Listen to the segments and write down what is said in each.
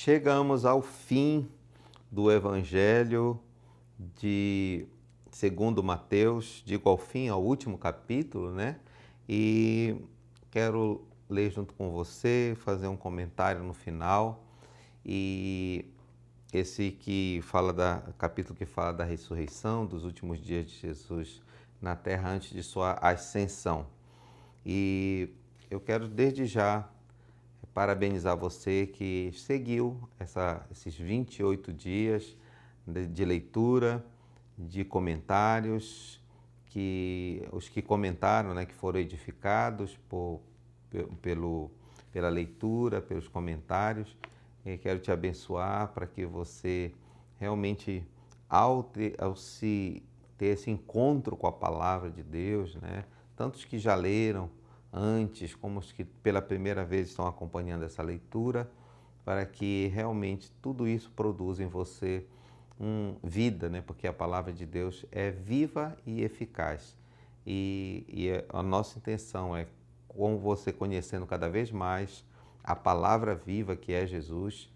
chegamos ao fim do Evangelho de segundo Mateus, digo ao fim, ao último capítulo, né? E quero ler junto com você, fazer um comentário no final. E esse capítulo que fala da ressurreição, dos últimos dias de Jesus na terra antes de sua ascensão. E eu quero desde já parabenizar você que seguiu esses 28 dias de leitura, de comentários, os que comentaram, né, que foram edificados pela leitura, pelos comentários. Eu quero te abençoar para que você realmente, ao ter esse encontro com a palavra de Deus, né, tantos que já leram antes, como os que pela primeira vez estão acompanhando essa leitura, para que realmente tudo isso produza em você vida, né? Porque a palavra de Deus é viva e eficaz. E a nossa intenção é, com você conhecendo cada vez mais a palavra viva que é Jesus,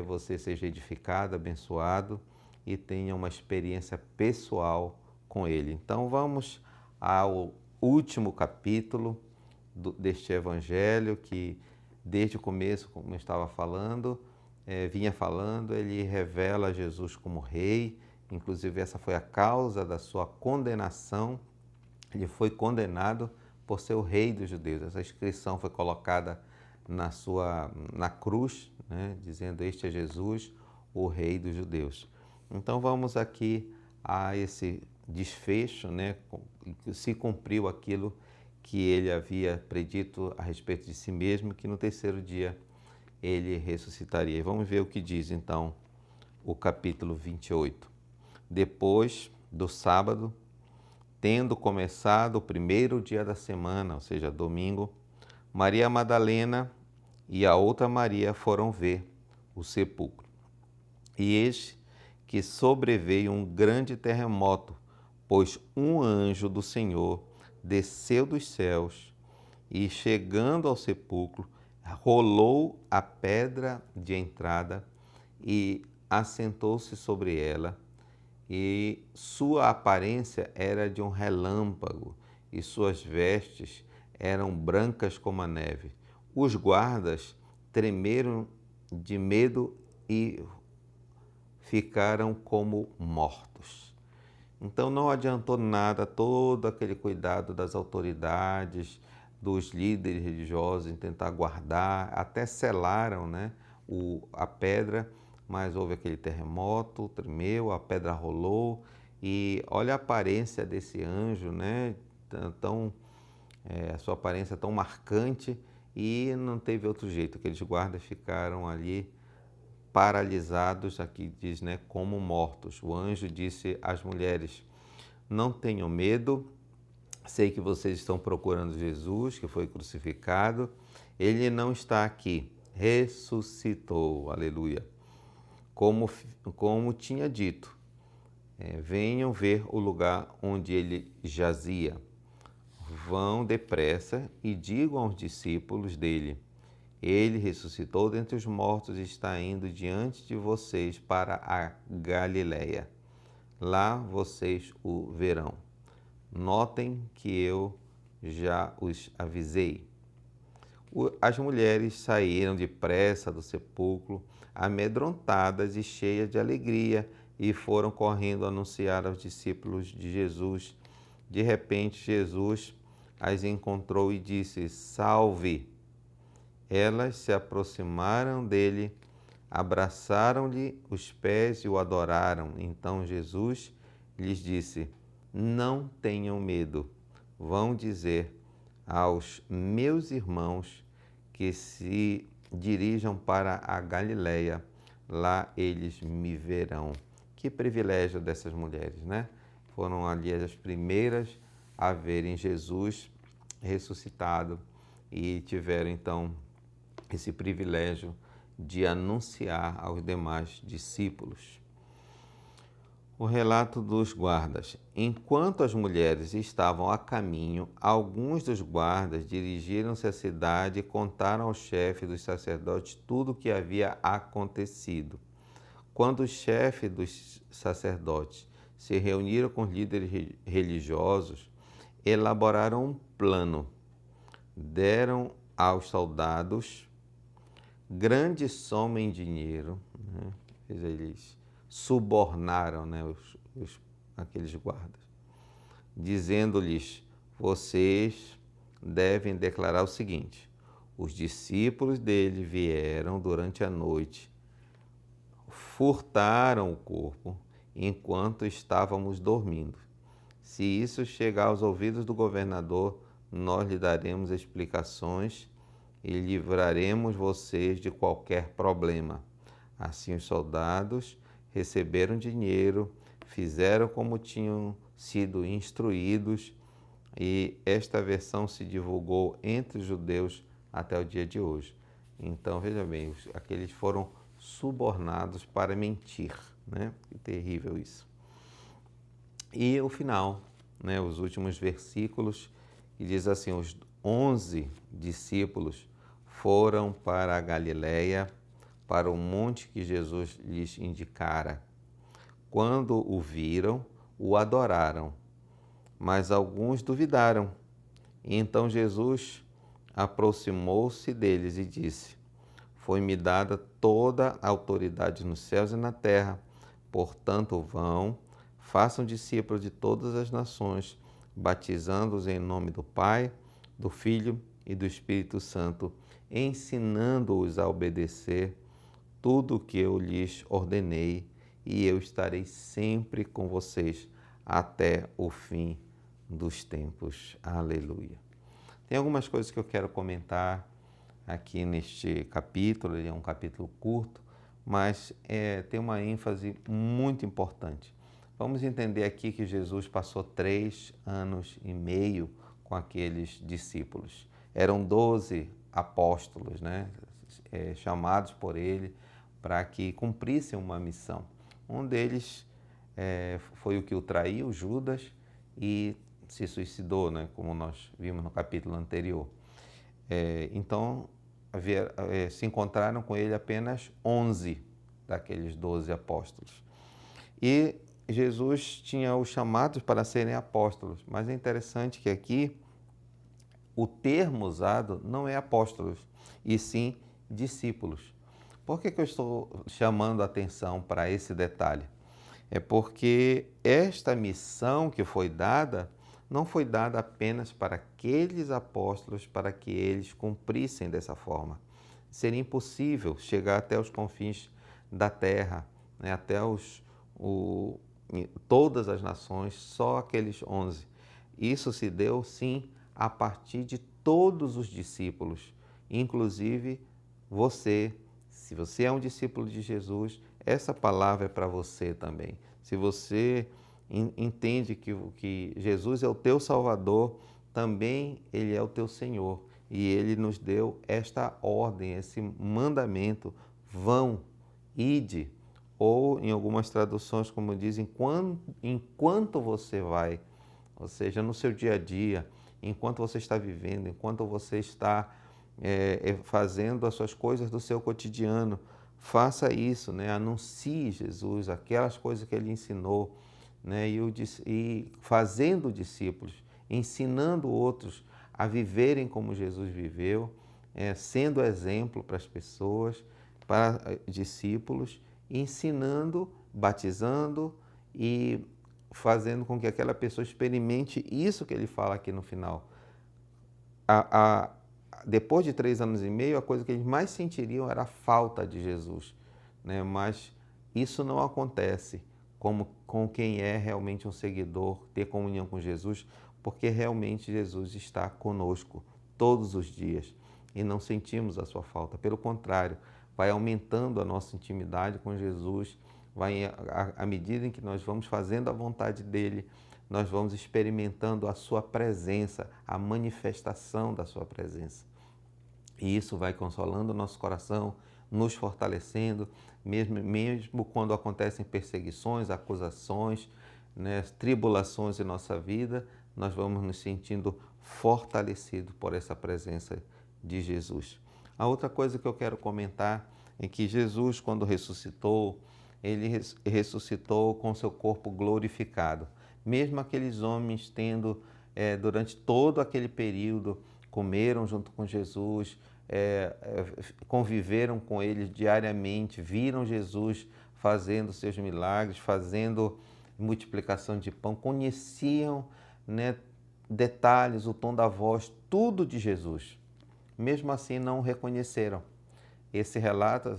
você seja edificado, abençoado e tenha uma experiência pessoal com Ele. Então vamos ao último capítulo deste Evangelho que desde o começo, como eu estava falando, vinha falando, ele revela Jesus como rei. Inclusive essa foi a causa da sua condenação. Ele foi condenado por ser o rei dos judeus. Essa inscrição foi colocada na cruz, né, dizendo: este é Jesus, o rei dos judeus. Então vamos aqui a esse desfecho, né, se cumpriu aquilo que ele havia predito a respeito de si mesmo, que no terceiro dia ele ressuscitaria. E vamos ver o que diz então o capítulo 28. Depois do sábado, tendo começado o primeiro dia da semana, ou seja, domingo, Maria Madalena e a outra Maria foram ver o sepulcro. E eis que sobreveio um grande terremoto, pois um anjo do Senhor desceu dos céus e, chegando ao sepulcro, rolou a pedra de entrada e assentou-se sobre ela. E sua aparência era de um relâmpago, e suas vestes eram brancas como a neve. Os guardas tremeram de medo e ficaram como mortos. Então não adiantou nada todo aquele cuidado das autoridades, dos líderes religiosos em tentar guardar, até selaram, né, a pedra, mas houve aquele terremoto, tremeu, a pedra rolou e olha a aparência desse anjo, né, a sua aparência tão marcante, e não teve outro jeito, aqueles guardas ficaram ali paralisados, aqui diz, né, como mortos. O anjo disse às mulheres: não tenham medo, sei que vocês estão procurando Jesus, que foi crucificado. Ele não está aqui, ressuscitou, aleluia. Como tinha dito, venham ver o lugar onde ele jazia. Vão depressa e digam aos discípulos dele: ele ressuscitou dentre os mortos e está indo diante de vocês para a Galileia. Lá vocês o verão. Notem que eu já os avisei. As mulheres saíram depressa do sepulcro, amedrontadas e cheias de alegria, e foram correndo anunciar aos discípulos de Jesus. De repente, Jesus as encontrou e disse: salve! Elas se aproximaram dele, abraçaram-lhe os pés e o adoraram. Então Jesus lhes disse: não tenham medo. Vão dizer aos meus irmãos que se dirijam para a Galileia, lá eles me verão. Que privilégio dessas mulheres, né? Foram ali as primeiras a verem Jesus ressuscitado e tiveram então esse privilégio de anunciar aos demais discípulos. O relato dos guardas. Enquanto as mulheres estavam a caminho, alguns dos guardas dirigiram-se à cidade e contaram ao chefe dos sacerdotes tudo o que havia acontecido. Quando os chefes dos sacerdotes se reuniram com os líderes religiosos, elaboraram um plano. Deram aos soldados grande soma em dinheiro, né? Eles subornaram, né, aqueles guardas, dizendo-lhes: vocês devem declarar o seguinte: os discípulos dele vieram durante a noite, furtaram o corpo enquanto estávamos dormindo. Se isso chegar aos ouvidos do governador, nós lhe daremos explicações e livraremos vocês de qualquer problema. Assim os soldados receberam dinheiro, fizeram como tinham sido instruídos, e esta versão se divulgou entre os judeus até o dia de hoje. Então, veja bem, aqueles foram subornados para mentir, né? Que terrível isso. E o final, né? Os últimos versículos, que diz assim: os 11 discípulos foram para a Galiléia, para o monte que Jesus lhes indicara. Quando o viram, o adoraram, mas alguns duvidaram. E então Jesus aproximou-se deles e disse: foi-me dada toda a autoridade nos céus e na terra. Portanto, vão, façam discípulos de todas as nações, batizando-os em nome do Pai, do Filho e do Espírito Santo, ensinando-os a obedecer tudo o que eu lhes ordenei, e eu estarei sempre com vocês até o fim dos tempos. Aleluia. Tem algumas coisas que eu quero comentar aqui neste capítulo. Ele é um capítulo curto, mas tem uma ênfase muito importante. Vamos entender aqui que Jesus passou 3 anos e meio com aqueles discípulos. Eram 12 apóstolos, né? Chamados por ele para que cumprissem uma missão. Um deles foi o que o traiu, Judas, e se suicidou, né? Como nós vimos no capítulo anterior. Então, se encontraram com ele apenas 11 daqueles 12 apóstolos. E Jesus tinha os chamados para serem apóstolos, mas é interessante que aqui o termo usado não é apóstolos, e sim discípulos. Por que eu estou chamando a atenção para esse detalhe? É porque esta missão que foi dada não foi dada apenas para aqueles apóstolos para que eles cumprissem dessa forma. Seria impossível chegar até os confins da terra, né, até todas as nações, só aqueles 11. Isso se deu, sim, a partir de todos os discípulos, inclusive você. Se você é um discípulo de Jesus, essa palavra é para você também. Se você entende que Jesus é o teu Salvador, também Ele é o teu Senhor. E Ele nos deu esta ordem, esse mandamento: vão, ide. Ou, em algumas traduções, como dizem, enquanto você vai, ou seja, no seu dia a dia, enquanto você está vivendo, enquanto você está fazendo as suas coisas do seu cotidiano, faça isso, né? Anuncie Jesus, aquelas coisas que Ele ensinou, né? E fazendo discípulos, ensinando outros a viverem como Jesus viveu, sendo exemplo para as pessoas, para discípulos, ensinando, batizando e fazendo com que aquela pessoa experimente isso que Ele fala aqui no final. Depois de 3 anos e meio, a coisa que eles mais sentiriam era a falta de Jesus, né? Mas isso não acontece com quem é realmente um seguidor, ter comunhão com Jesus, porque realmente Jesus está conosco todos os dias e não sentimos a sua falta. Pelo contrário, vai aumentando a nossa intimidade com Jesus, à medida em que nós vamos fazendo a vontade dele, nós vamos experimentando a sua presença, a manifestação da sua presença. E isso vai consolando o nosso coração, nos fortalecendo, mesmo quando acontecem perseguições, acusações, né, tribulações em nossa vida, nós vamos nos sentindo fortalecidos por essa presença de Jesus. A outra coisa que eu quero comentar é que Jesus, quando ressuscitou, ele ressuscitou com seu corpo glorificado. Mesmo aqueles homens tendo, durante todo aquele período, comeram junto com Jesus, conviveram com ele diariamente, viram Jesus fazendo seus milagres, fazendo multiplicação de pão, conheciam, né, detalhes, o tom da voz, tudo de Jesus. Mesmo assim não o reconheceram. Esse relato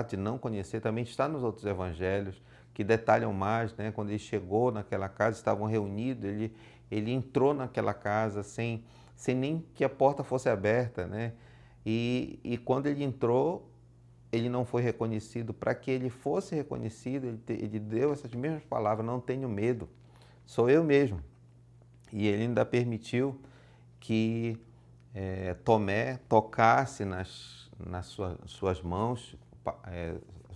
de não conhecer também está nos outros evangelhos, que detalham mais, né? Quando ele chegou naquela casa, estavam reunidos, ele entrou naquela casa sem nem que a porta fosse aberta, né? E quando ele entrou, ele não foi reconhecido. Para que ele fosse reconhecido, ele deu essas mesmas palavras: não tenho medo, sou eu mesmo. E ele ainda permitiu que Tomé tocasse nas suas mãos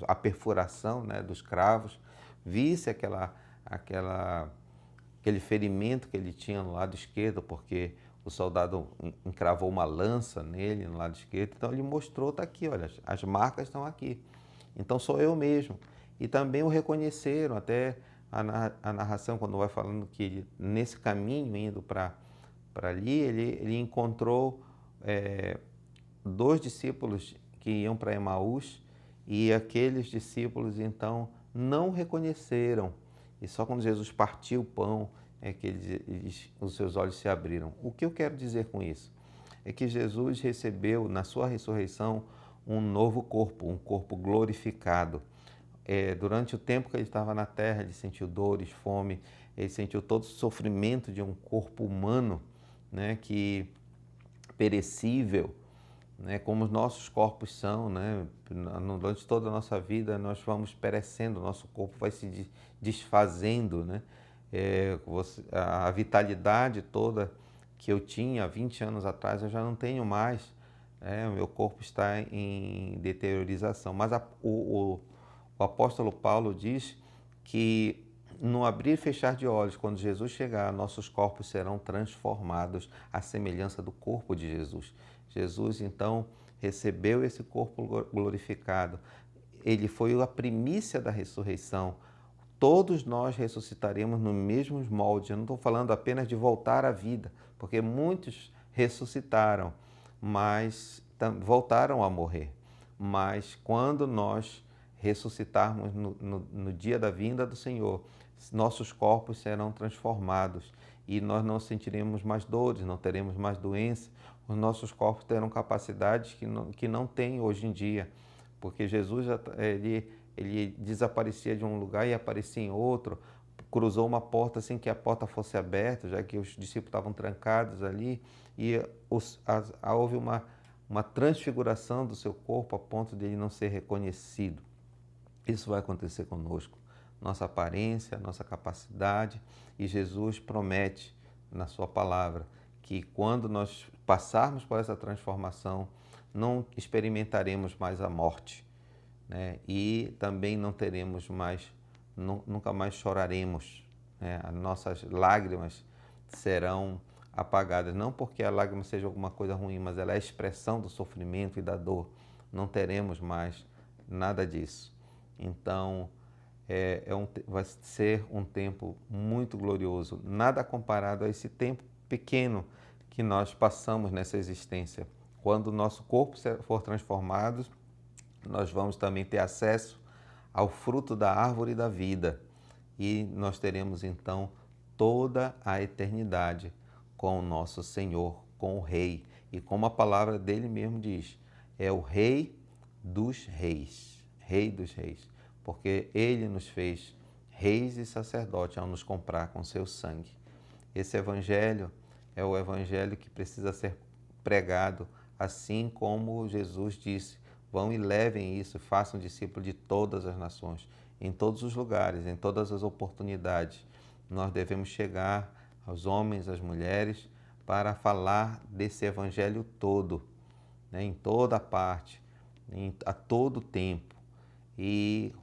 a perfuração, né, dos cravos, visse aquele ferimento que ele tinha no lado esquerdo, porque o soldado encravou uma lança nele no lado esquerdo. Então ele mostrou, está aqui, olha, as marcas estão aqui. Então sou eu mesmo. E também o reconheceram, até a narração, quando vai falando que ele, nesse caminho indo para ali, ele encontrou dois discípulos que iam para Emaús, e aqueles discípulos então não reconheceram. E só quando Jesus partiu o pão é que os seus olhos se abriram. O que eu quero dizer com isso? É que Jesus recebeu na sua ressurreição um novo corpo, um corpo glorificado. Durante o tempo que ele estava na terra, ele sentiu dores, fome, ele sentiu todo o sofrimento de um corpo humano, né, que perecível, né, como os nossos corpos são, né? Durante toda a nossa vida nós vamos perecendo, nosso corpo vai se desfazendo, né? A vitalidade toda que eu tinha há 20 anos atrás eu já não tenho mais, o meu corpo está em deteriorização. Mas o apóstolo Paulo diz que no abrir e fechar de olhos, quando Jesus chegar, nossos corpos serão transformados à semelhança do corpo de Jesus. Jesus, então, recebeu esse corpo glorificado. Ele foi a primícia da ressurreição. Todos nós ressuscitaremos no mesmo molde. Eu não estou falando apenas de voltar à vida, porque muitos ressuscitaram, mas voltaram a morrer. Mas quando nós ressuscitarmos no dia da vinda do Senhor, nossos corpos serão transformados e nós não sentiremos mais dores, não teremos mais doença. Os nossos corpos terão capacidades que não têm hoje em dia, porque Jesus ele desaparecia de um lugar e aparecia em outro, cruzou uma porta sem que a porta fosse aberta, já que os discípulos estavam trancados ali, e houve uma transfiguração do seu corpo a ponto de ele não ser reconhecido. Isso vai acontecer conosco, nossa aparência, nossa capacidade, e Jesus promete na sua palavra que quando nós passarmos por essa transformação, não experimentaremos mais a morte, né? E também não teremos mais, nunca mais choraremos, né? As nossas lágrimas serão apagadas, não porque a lágrima seja alguma coisa ruim, mas ela é a expressão do sofrimento e da dor. Não teremos mais nada disso. Então, vai ser um tempo muito glorioso, nada comparado a esse tempo pequeno que nós passamos nessa existência. Quando o nosso corpo for transformado, nós vamos também ter acesso ao fruto da árvore da vida e nós teremos então toda a eternidade com o nosso Senhor, com o Rei. E como a palavra dele mesmo diz, é o Rei dos Reis, Rei dos Reis, porque ele nos fez reis e sacerdotes ao nos comprar com seu sangue. Esse evangelho é o evangelho que precisa ser pregado, assim como Jesus disse: vão e levem isso, façam discípulos de todas as nações, em todos os lugares, em todas as oportunidades. Nós devemos chegar aos homens, às mulheres, para falar desse evangelho todo, né, em toda parte. a todo tempo e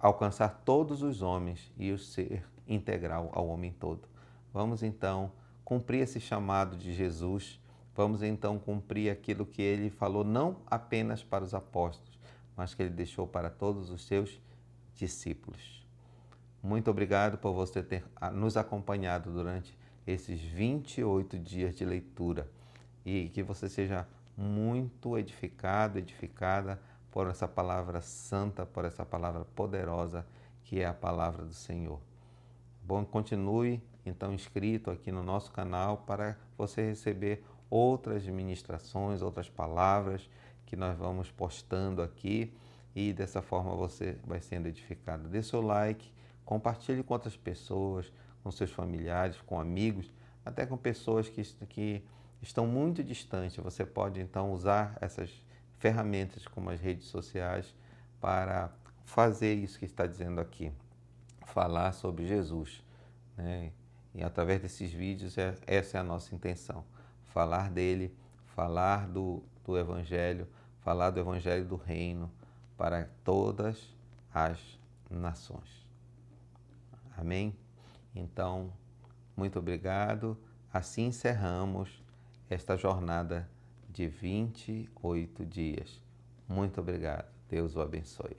alcançar todos os homens e o ser integral ao homem todo. Vamos então cumprir esse chamado de Jesus, vamos então cumprir aquilo que ele falou não apenas para os apóstolos, mas que ele deixou para todos os seus discípulos. Muito obrigado por você ter nos acompanhado durante esses 28 dias de leitura e que você seja muito edificado, edificada por essa palavra santa, por essa palavra poderosa que é a palavra do Senhor. Bom, continue então inscrito aqui no nosso canal para você receber outras ministrações, outras palavras que nós vamos postando aqui e dessa forma você vai sendo edificado. Dê seu like, compartilhe com outras pessoas, com seus familiares, com amigos, até com pessoas que estão muito distantes. Você pode então usar essas ferramentas como as redes sociais para fazer isso que está dizendo aqui, falar sobre Jesus, né? E através desses vídeos essa é a nossa intenção, falar dele, falar do Evangelho, falar do Evangelho do Reino para todas as nações. Amém? Então, muito obrigado. Assim encerramos esta jornada de 28 dias. Muito obrigado. Deus o abençoe.